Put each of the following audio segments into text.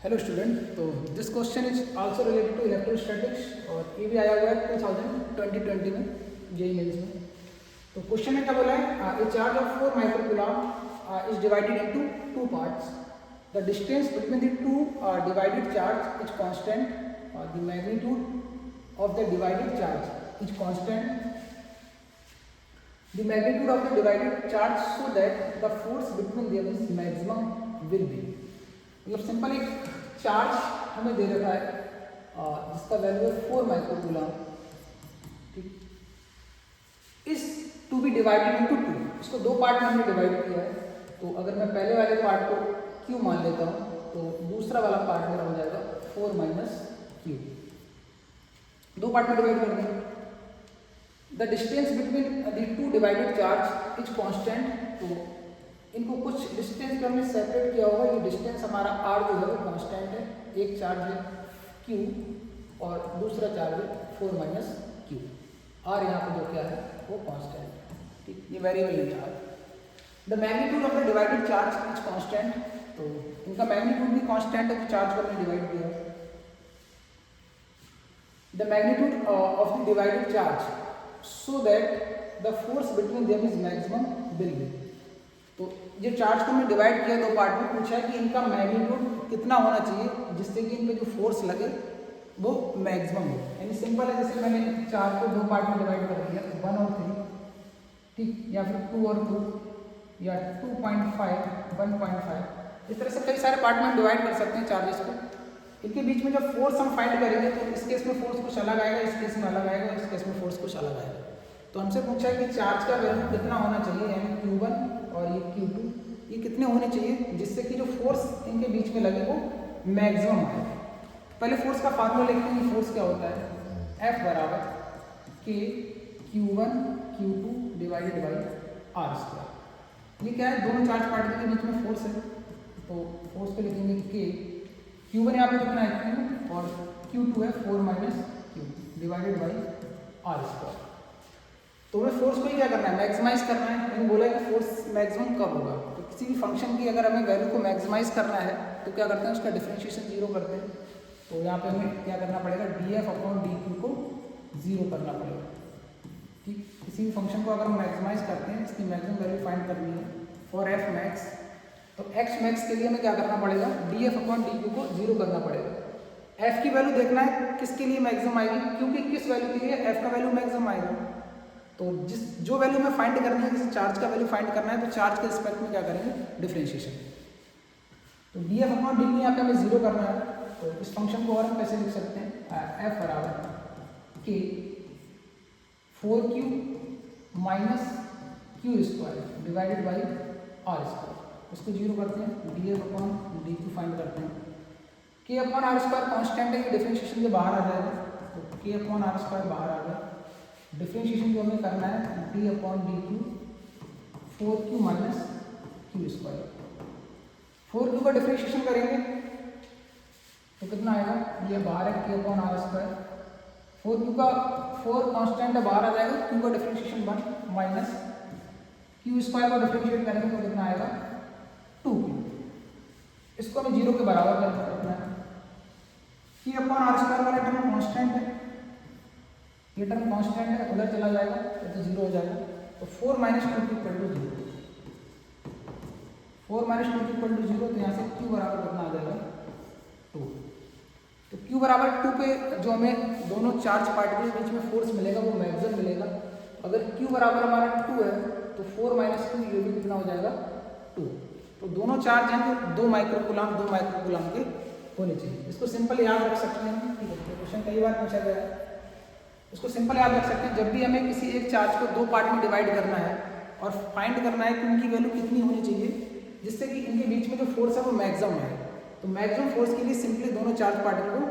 Hello student, तो this question is also related to electrostatics और ये भी आया हुआ है 2020 में जेईई मेंस में। तो क्वेश्चन में क्या बोला है, ए charge of 4 microcoulomb is divided into two parts. The distance between the two divided charge is constant, the magnitude of the divided charge is constant, the magnitude of the divided charge so that the force between them is maximum will be। मतलब simple एक charge हमें दे रखा है जिसका value है 4 microcoulomb, ठीक, इस to be divided into 2। इसको दो पार्ट में हमने डिवाइड किया है। तो अगर मैं पहले वाले पार्ट को q मान लेता हूँ तो दूसरा वाला पार्ट मेरा हो जाएगा 4 माइनस q। दो पार्ट में डिवाइड कर देंगे। The distance between the two divided charge is constant. तो इनको कुछ डिस्टेंस पे हमने सेपरेट किया होगा। ये डिस्टेंस हमारा r जो है वो कांस्टेंट है। एक चार्ज है q और दूसरा चार्ज है 4 माइनस q। r यहाँ पे जो क्या है वो कांस्टेंट है, ठीक, ये वेरिएबल नहीं है r। The magnitude of the divided charge is constant. तो इनका मैग्नीट्यूड भी कांस्टेंट है, तो चार्ज को हमने डिवाइड किया। The magnitude of the divided charge so that the force between them is maximum will be। तो ये चार्ज को हमने डिवाइड किया दो पार्ट में, पूछा है कि इनका मैग्नीट्यूड कितना होना चाहिए जिससे कि इन पे जो फोर्स लगे वो मैक्सिमम हो। यानी सिंपल है, जैसे मैंने चार को दो पार्ट में डिवाइड कर दिया, 1 और 3, ठीक, या फिर 2 और 2, या 2.5 1.5। इस तरह से कई सारे पार्ट में डिवाइड कर सकते हैं चार्जेस को। इनके बीच में जब फोर्स हम फाइंड करेंगे तो इस केस में फोर्स कुछ अलग आएगा, इस केस में अलग आएगा, इस केस में फोर्स कुछ अलग आएगा। तो हमसे पूछा है कि चार्ज का वैल्यू कितना होना चाहिए, यानी Q1 और ये Q2, ये कितने होने चाहिए जिससे कि जो फोर्स इनके बीच में लगे वो मैक्सिमम आए। पहले फोर्स का फार्मूला लिखते हैं। फोर्स क्या होता है, F बराबर K Q1 Q2 divided by R²। ये क्या है, दोनों चार्ज पार्टिकल के बीच में फोर्स है। तो फोर्स को लिखेंगे K, Q1 यहाँ पे कितना है Q और Q2 है 4 minus Q divided by R²। तो हमें फोर्स को ही क्या करना है, मैक्सिमाइज करना है। मैंने बोला कि फोर्स मैक्सिमम कब होगा, तो किसी भी फंक्शन की अगर हमें वैल्यू को मैक्सिमाइज करना है तो क्या करते हैं, उसका डिफरेंशिएशन 0 करते हैं। तो यहाँ पे हमें क्या करना पड़ेगा, df/dq को 0 करना पड़ेगा, ठीक। किसी भी फंक्शन को अगर हम मैक्सिमाइज करते हैं, इसकी मैक्सिमम वैल्यू फाइंड करनी है फॉर एफ मैक्स, तो एक्स मैक्स के लिए हमें क्या करना पड़ेगा, df/dq को 0 करना पड़ेगा। f की वैल्यू देखना है किसके लिए मैक्सिमम आएगी, क्योंकि किस वैल्यू के लिए f का वैल्यू मैक्सिमम आएगा। तो जो वैल्यू में फाइंड करनी है, जैसे चार्ज का वैल्यू फाइंड करना है, तो चार्ज के रिस्पेक्ट में क्या करेंगे, डिफरेंशिएशन। तो df/dq यहाँ पे हमें 0 करना है। तो इस फंक्शन को और हम कैसे लिख सकते हैं, f बराबर k 4q minus q² divided by r²। इसको 0 करते हैं, df/dq फाइंड करते हैं। k/r² कांस्टेंट है, ये डिफरेंशिएशन के बाहर आ जाएगा। तो k/r² बाहर आ गया। डिफरेंशिएशन जो हमें करना है d/dq 4q minus q²। 4q का डिफरेंशिएशन करेंगे तो कितना आएगा, ये बाहर है k/r²। 4q का 4 कांस्टेंट है, बाहर आ जाएगा। q का डिफरेंशिएशन 1 माइनस q² का डिफरेंशिएट करेंगे तो कितना आएगा 2q। इसको हमें 0 के बराबर करना है। k/r² वाला टर्म कांस्टेंट है, ये टर्म कांस्टेंट है, उधर चला जाएगा तो 0 हो जाएगा। तो 4 minus 2q equal to 0। 4 minus 2q equal to 0, तो यहाँ से q बराबर कितना आ जाएगा 2। तो q बराबर 2 पे जो हमें दोनों चार्ज पार्टिकल के बीच में फोर्स मिलेगा वो मैक्सिमम मिलेगा। अगर q बराबर हमारा 2 है तो 4 माइनस 2 ये भी कितना हो जाएगा 2। तो दोनों चार्ज हैं तो 2 माइक्रोकूलम के होने चाहिए। इसको सिंपल याद रख सकते हैं, ठीक है। तो क्वेश्चन कई बार पूछा गया है, इसको सिंपल याद रख सकते हैं। जब भी हमें किसी एक चार्ज को दो पार्ट में डिवाइड करना है और फाइंड करना है कि उनकी वैल्यू कितनी होनी चाहिए जिससे कि इनके बीच में जो फोर्स है वो मैक्सिमम है, तो मैक्सिमम फोर्स के लिए सिंपली दोनों चार्ज पार्टिकल को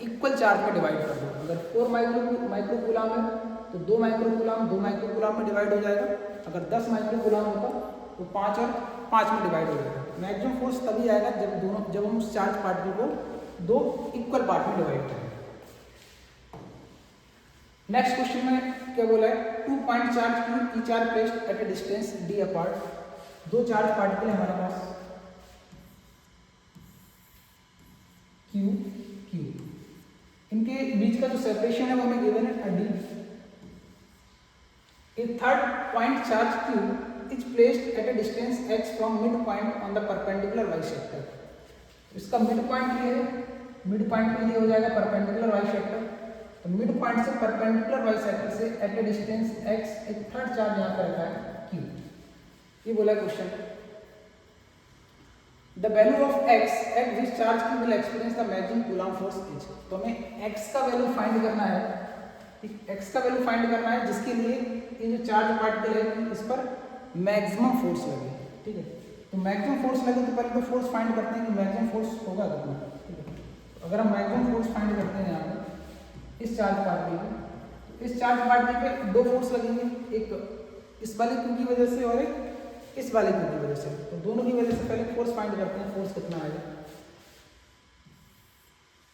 इक्वल चार्ज में डिवाइड कर दो। अगर 4 माइक्रोकूलम है तो 2 माइक्रोकूलम में डिवाइड हो जाएगा। अगर 10 माइक्रोकूलम होता तो 5 और 5 में डिवाइड हो जाएगा। मैक्सिमम फोर्स तभी आएगा जब हम उस चार्ज पार्टिकल को दो इक्वल पार्ट में डिवाइड करें। नेक्स्ट क्वेश्चन में क्या बोला है, 2 point charge each are placed at a distance d apart. दो चार्ज पार्टिकल है हमारे पास, बीच का जो सेपरेशन है वो हमें गिवन है D. A third point charge q is placed at a distance x from mid point on the perpendicular y sector. इसका मिड पॉइंट ये है, मिड पॉइंट के लिए हो जाएगा परपेंडिकुलर y सेक्टर। तो मिड पॉइंट से परपेंडिकुलर y सेक्टर से एट अ डिस्टेंस x एक थर्ड चार्ज यहाँ पर रखा है q। ये बोला question. The value of x at this charge q will experience the maximum coulomb force H। तो हमें x का वैल्यू फाइंड करना है, x का वैल्यू फाइंड करना है जिसके लिए ये जो चार्ज पार्टिकल है इस पर मैक्सिमम फोर्स लगे। ठीक है, तो मैक्सिमम फोर्स लगे तो पहले तो फोर्स फाइंड करते हैं कि मैक्सिमम फोर्स होगा कितना। ठीक है, तो अगर हम मैक्सिमम फोर्स फाइंड करते हैं यहाँ पे इस चार्ज पार्टिकल पे, तो इस चार्ज पार्टिकल पे दो फोर्स लगेंगे, एक इस वाले क्यू की वजह से और एक इस वाले क्यू की वजह से। तो दोनों की वजह से पहले फोर्स फाइंड करते हैं, फोर्स कितना आएगा।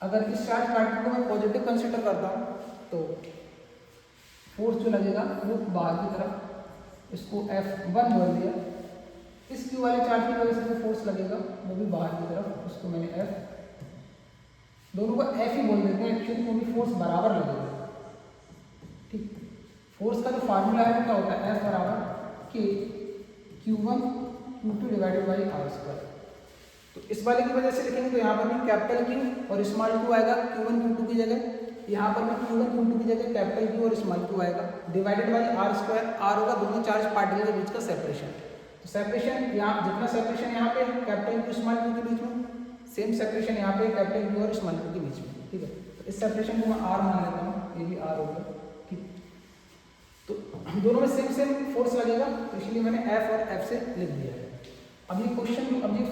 अगर इस चार्ज पार्टिकल को मैं पॉजिटिव कंसिडर करता हूँ तो फोर्स जो लगेगा वो बाहर की तरफ, इसको F1 बोल दिया। इस क्यू वाले चार्ज की वजह से जो फोर्स लगेगा वो भी बाहर की तरफ, उसको मैंने F, दोनों को F ही बोल देते हैं एक्चुअली क्योंकि फोर्स बराबर लगेगा। ठीक, फोर्स का जो फार्मूला है वो क्या होता है, F बराबर K Q1 Q2 divided by r square. तो इस वाले की वजह से लिखेंगे तो यहाँ पर भी कैपिटल Q और स्मॉल Q आएगा Q1 Q2 की जगह, यहाँ पर भी Q1 Q2 की जगह कैपिटल Q और स्मॉल Q आएगा, divided by r square. R होगा दोनों चार्ज पार्टिकल के बीच का सेपरेशन। तो सेपरेशन यहाँ जितना सेपरेशन यहाँ पे कैपिटल Q स्मॉल Q के बीच में, सेम सेपरेशन यहाँ पे कैपिटल Q और स्मॉल Q के बीच में। ठीक है, तो इस सेपरेशन को मैं आर मान लेता हूँ, ये भी आर होगा। ठीक, तो दोनों में सेम सेम फोर्स लगेगा, तो इसलिए मैंने F और F से लिख दिया है। अब ये क्वेश्चन, अब ये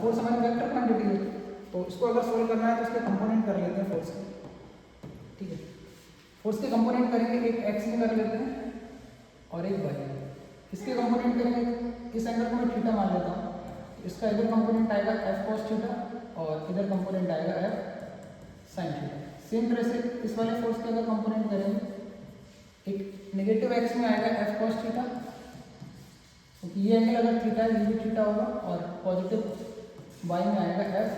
फोर्स हमारी वेक्टर क्वांटिटी है, तो इसको अगर सोल्व करना है तो इसके कंपोनेंट कर लेते हैं फोर्स के। ठीक है, फोर्स के कंपोनेंट करेंगे, एक x में कर लेते हैं और एक y में। इसके कंपोनेंट करेंगे, इस एंगल को मैं थीटा मान लेता हूँ, तो इसका इधर कंपोनेंट आएगा f cos थीटा और इधर कंपोनेंट आएगा f sin थीटा। सेम तरह से इस वाले फोर्स के अगर कंपोनेंट करेंगे, एक नेगेटिव x में आएगा f cos थीटा, क्योंकि ये एंगल अगर थीटा है ये भी थीटा होगा, और पॉजिटिव y में आएगा f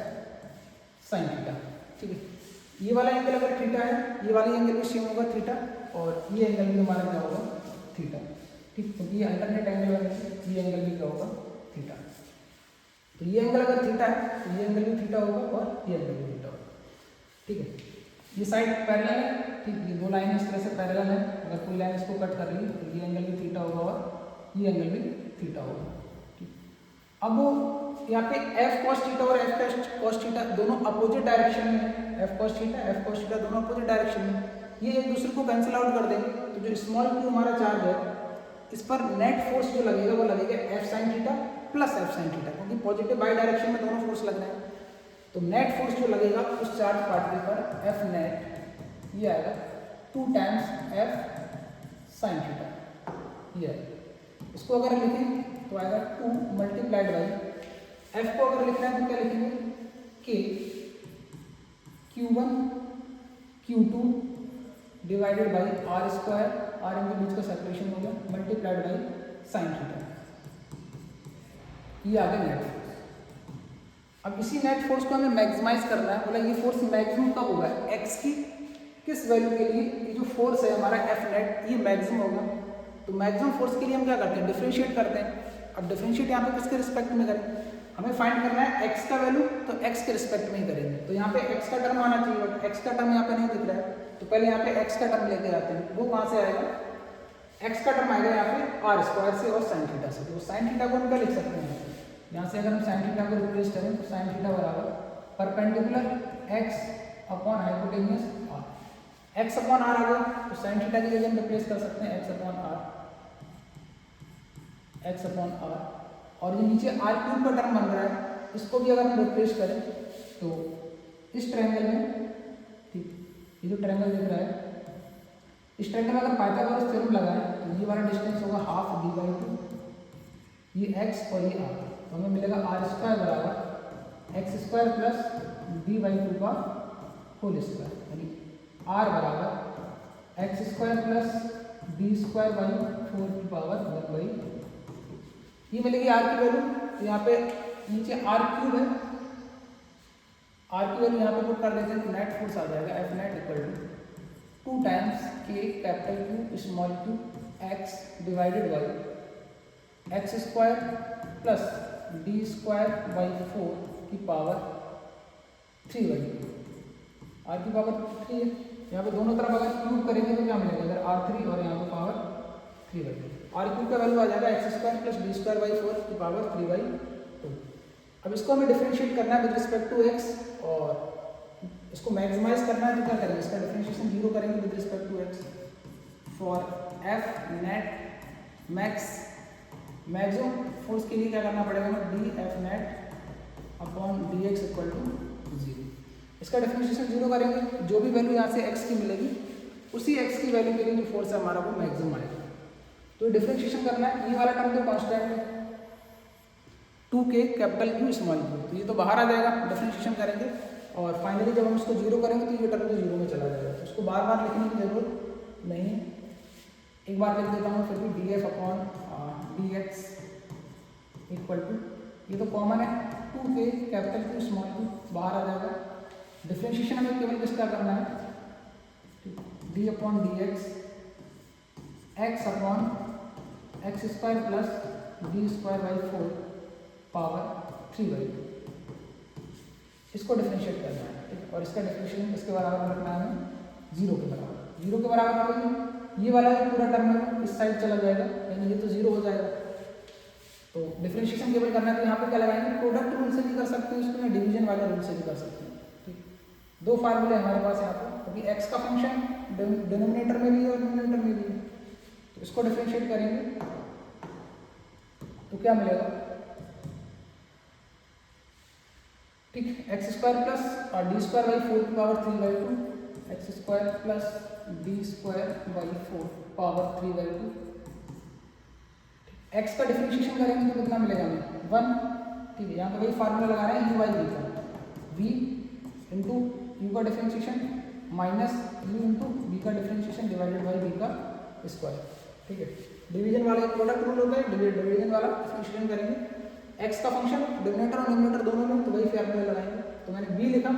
sin थीटा। ठीक है, ये वाला एंगल अगर थीटा है, ये वाला एंगल भी सेम होगा थीटा, और ये एंगल भी हमारा क्या होगा, थीटा। ठीक, क्योंकि ये अल्टरनेट एंगल है, ये एंगल भी क्या होगा, थीटा। तो ये एंगल अगर थीटा है तो ये एंगल भी थीटा होगा और ये एंगल भी थीटा होगा। ठीक है, ये साइड पैरेलल है। ठीक, ये दो लाइन इस तरह से पैरेलल है, अगर कोई लाइन इसको कट कर रही है तो ये एंगल भी थीटा होगा और ये एंगल भी थीटा होगा। ठीक, अब यहाँ पे f cos थीटा और f cos थीटा दोनों अपोजिट डायरेक्शन में है, f cos थीटा दोनों अपोजिट डायरेक्शन में, ये एक दूसरे को कैंसिल आउट कर देंगे। तो जो स्मॉल q हमारा चार्ज है इस पर नेट फोर्स जो लगेगा वो लगेगा f sin theta plus f sin theta, क्योंकि पॉजिटिव बाई डायरेक्शन में दोनों फोर्स लग रहे हैं। तो नेट फोर्स जो लगेगा उस चार्ज पार्टिकल पर f नेट ये आएगा 2 टाइम्स f sin थीटा, ये आएगा। इसको अगर लिखें तो आएगा 2 मल्टीप्लाइड बाई f को अगर लिखना है तो क्या लिखेंगे, k Q1 Q2 divided by r square, r इनके बीच का सेपरेशन हो गया, मल्टीप्लाइड बाई साइन थीटा। ये आ गया नेट फोर्स। अब इसी नेट फोर्स को हमें मैक्सिमाइज करना है, बोला ये फोर्स मैक्सिमम कब होगा, x की किस वैल्यू के लिए, ये जो फोर्स है हमारा f नेट ये मैक्सिमम होगा। तो मैक्सिमम फोर्स के लिए हम क्या करते हैं, डिफरेंशिएट करते हैं। अब डिफरेंशिएट यहाँ पे किसके रिस्पेक्ट में करें, हमें फाइंड करना है x का वैल्यू, तो x के रिस्पेक्ट में ही करेंगे। तो यहाँ पे x का टर्म आना चाहिए, बट x का टर्म यहाँ पे नहीं दिख रहा है, तो पहले यहाँ पे x का टर्म लेके आते हैं। वो कहाँ से आएगा, x का टर्म आएगा यहाँ पे आर स्क्वायर से और साइन थीटा से। तो साइन थीटा को हम क्या लिख सकते हैं, यहाँ से अगर हम साइन थीटा को रिप्लेस करें तो साइन थीटा बराबर perpendicular x upon hypotenuse r, x upon r आ गया, तो साइन थीटा की जगह हम रिप्लेस कर सकते हैं x अपॉन r, और ये नीचे r क्यूब का टर्म बन रहा है, इसको भी अगर हम रिप्लेस करें तो इस ट्रायंगल में, ठीक, ये जो ट्रायंगल दिख रहा है, इस ट्रायंगल में अगर पाइथागोरस थ्योरम लगाएं तो ये वाला डिस्टेंस होगा हाफ d/2, ये x और ये r, तो हमें मिलेगा r स्क्वायर बराबर x स्क्वायर प्लस d/2 का होल स्क्वायर, यानी r बराबर x square plus d square by 4 की पावर 1/, ये मिलेगी r की वैल्यू। तो यहाँ पे नीचे r क्यूब है, r की वैल्यू यहाँ पे पुट कर देते हैं तो नेट फोर्स आ जाएगा f net equal to 2 times के capital Q small q x divided by x square plus d square by 4 की पावर 3 बाई 2, आर की पावर 3 है। यहाँ पे दोनों तरफ अगर क्यूब करेंगे तो क्या मिलेगा, इधर R3 और यहाँ पे पावर 3 बाई 2, आर क्यूब का वैल्यू आ जाएगा x square plus d square by 4 की पावर 3 बाई 2। अब इसको हमें डिफरेंशिएट करना है विद रिस्पेक्ट टू एक्स और इसको मैक्सिमाइज करना है, तो क्या करेंगे, इसका डिफरेंशिएशन 0 करेंगे with respect to x for f net max maximum force के लिए क्या करना पड़ेगा हमें, d f net upon d x equal to 0। इसका डिफरेंशिएशन 0 करेंगे, जो भी वैल्यू यहाँ से x की मिलेगी उसी x की वैल्यू के लिए जो फोर्स है हमारा वो मैक्सिमम आएगा। तो डिफरेंशिएशन करना है, ये वाला टर्म तो कांस्टेंट है 2k capital Q small Q, तो ये तो बाहर आ जाएगा, डिफरेंशिएशन करेंगे और फाइनली जब हम इसको 0 करेंगे तो ये टर्म तो 0 में चला जाएगा। तो इसको बार बार लिखने की जरूरत नहीं, एक बार लिख देता हूँ फिर भी d f upon d x equal to, ये तो कॉमन है 2k capital Q small Q बाहर आ जाएगा। डिफरेंशिएशन हमें केवल किसका करना है, D upon d x x upon x square plus d square by 4 power 3 by 2, इसको डिफरेंशिएट करना है, ठीक। और इसका डिफरेंशिएशन किसके बराबर रखना है हमें, 0 के बराबर, 0 के बराबर रखेंगे ये वाला जो पूरा टर्म है इस साइड चला जाएगा, यानी ये तो 0 हो जाएगा। तो डिफरेंशिएशन केवल करना है तो यहाँ पे क्या लगाएंगे, प्रोडक्ट रूल से भी कर सकते हैं इसको, या डिवीजन वाले रूल से भी कर सकते हैं, ठीक। दो फार्मूले हमारे पास यहाँ पर, क्योंकि एक्स का फंक्शन डिनोमिनेटर में भी है और न्यूमरेटर में भी है, तो इसको डिफरेंशिएट करेंगे तो क्या मिलेगा, ठीक, एक्स स्क्वायर प्लस और डी स्क्वायर बाई 4 की power 3 by 2, x square plus d square by 4 power 3 by 2। X का डिफरेंशिएशन करेंगे तो कितना मिलेगा हमें 1, ठीक है। यहाँ पे वही फार्मूला लगा रहे हैं यू बाई वी का, वी इंटू यू का differentiation minus u into v का डिफरेंशिएशन डिवाइडेड बाई वी का स्क्वायर, ठीक है। डिवीजन वाला प्रोडक्ट रूल होता है, डिवीजन वाला डिफरेंशिएशन करेंगे एक्स का फंक्शन डिनोमिनेटर और न्यूमरेटर दोनों में, तो वही फार्मूला लगाएंगे। तो मैंने बी लिखा,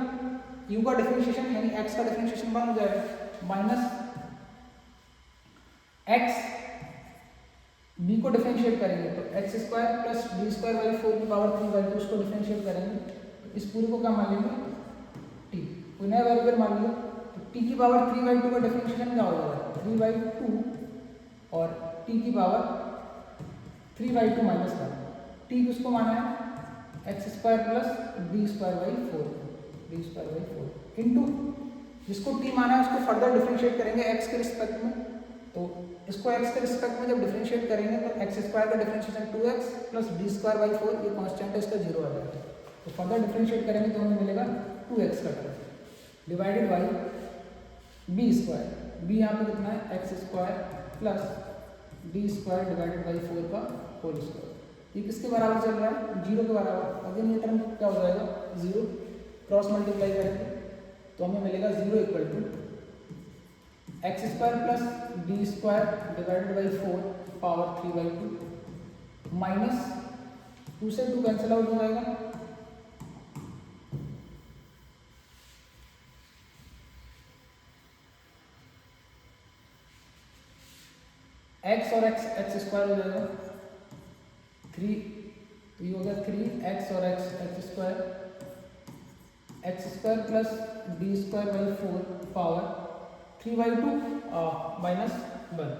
यू का डिफरेंशिएशन यानी एक्स का डिफरेंशिएशन 1 हो जाएगा माइनस एक्स, बी को डिफरेंशिएट करेंगे तो x square plus d square by 4 की पावर 3 बाई 2, उसको डिफरेंशिएट करेंगे तो इस पूरे को क्या मान लेंगे, टी, कोई नया वेरिएबल मान लिया, तो टी की पावर 3 बाई 2 का डिफरेंशिएशन क्या हो जाएगा 3 बाई 2 और टी की पावर 3 बाई 2 माइनस 1, टी किसको माना है x square plus d square by 4, D square by 4 into जिसको टी माना है उसको फर्दर डिफरेंशिएट करेंगे एक्स के रिस्पेक्ट में, तो इसको x के रिस्पेक्ट में जब डिफरेंशिएट करेंगे तो एक्स स्क्वायर का differentiation 2x plus d square by 4, ये कांस्टेंट है इसका 0 आ जाएगा। तो फर्दर डिफरेंशिएट करेंगे तो हमें मिलेगा 2x का term divided by b square, b यहाँ पे कितना है x square plus d square divided by 4 का होल स्क्वायर, ये किसके बराबर चल रहा है 0 के बराबर। अगेन ये टर्म क्या हो जाएगा 0, क्रॉस मल्टीप्लाई करेंगे तो हमें मिलेगा 0 equal to x square plus d square divided by 4 power 3 by 2 minus 2 से 2 कैंसिल आउट हो जाएगा, एक्स और एक्स एक्स स्क्वायर हो जाएगा 3, तो ये हो गया 3x और x square, x square plus d square by 4 power 3 by 2 minus 1,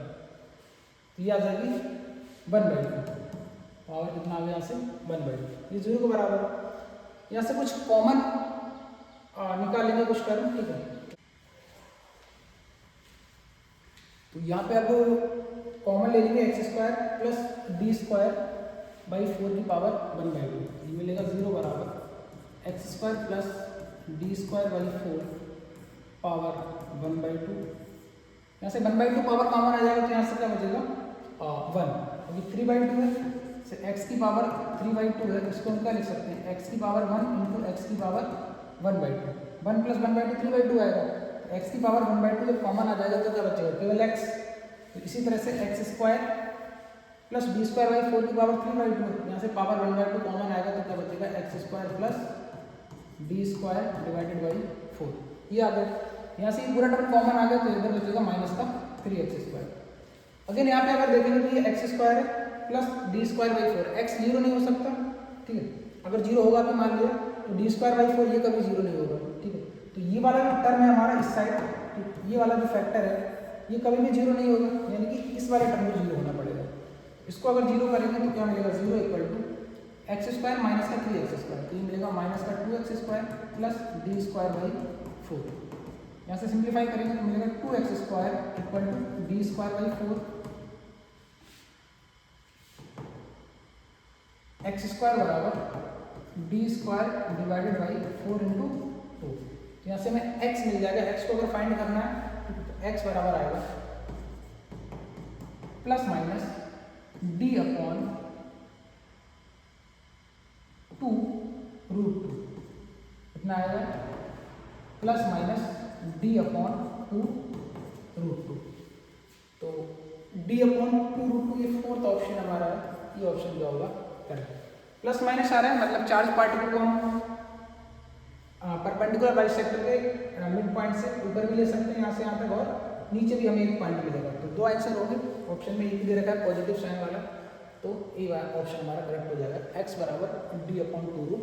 तो ये आ जाएगी 1 बाई 2, पावर कितना आ गया यहाँ से 1 बाई 2, ये 0 के बराबर। यहाँ से कुछ कॉमन निकालेंगे कुछ टर्म, ठीक है। तो यहाँ पे अब कॉमन ले लेंगे x square plus d square by 4 की पावर 1 बाई 2, ये मिलेगा 0 बराबर x square plus d square by 4 power 1 by 2, यहाँ से 1 बाई 2 पावर कॉमन आ जाएगा तो यहाँ से क्या बचेगा 1, अभी 3 बाई 2 है, एक्स की पावर 3 बाई 2 है, इसको हम क्या लिख सकते हैं एक्स की पावर 1 इंटू एक्स की power 1 by 2, 1 plus 1 by 2 3 by 2 आएगा, तो एक्स की पावर 1 बाई 2 जब कॉमन आ जाएगा तो क्या बचेगा केवल एक्स। तो इसी तरह से x square plus d square by 4 की पावर 3 बाई 2, यहाँ से पावर 1 बाई 2 कॉमन आएगा तो क्या बचेगा x square plus d square divided by 4, ये आ गया। यहाँ से ये पूरा टर्म कॉमन आ गया तो इधर बचेगा माइनस का 3x²। अगेन यहाँ पे अगर देखेंगे तो ये x² है प्लस d²/4, x 0 नहीं हो सकता, ठीक है। अगर 0 होगा भी मान लिया तो d²/4 ये कभी 0 नहीं होगा, ठीक है। तो ये वाला जो टर्म है हमारा इस साइड, ये वाला जो फैक्टर है ये कभी भी 0 नहीं होगा, यानी कि इस वाले टर्म को 0 होना पड़ेगा। इसको अगर 0 करेंगे तो क्या मिलेगा, 0 = x² माइनस का 3x², तो ये मिलेगा माइनस का 2x² प्लस d²/4। यहाँ से सिंप्लीफाई करेंगे तो मिलेगा 2x² = d²/4, x² बराबर d²/4 × 2। तो यहाँ से हमें x मिल जाएगा। x को अगर फाइंड करना है तो x बराबर आएगा प्लस माइनस d/2√2, कितना आएगा, प्लस माइनस d/2√2। तो d/2√2 ये फोर्थ ऑप्शन हमारा है, ये ऑप्शन जो होगा करेक्ट। प्लस माइनस आ रहा है मतलब चार्ज पार्टिकल को हम परपेंडिकुलर बाइसेक्टर के मिड पॉइंट से ऊपर भी ले सकते हैं यहाँ से यहाँ तक, और नीचे भी हमें एक पॉइंट मिलेगा। तो दो आंसर होंगे, ऑप्शन में एक दे रखा है पॉजिटिव साइन वाला, तो ये ऑप्शन हमारा करेक्ट हो जाएगा, x बराबर d/2√2।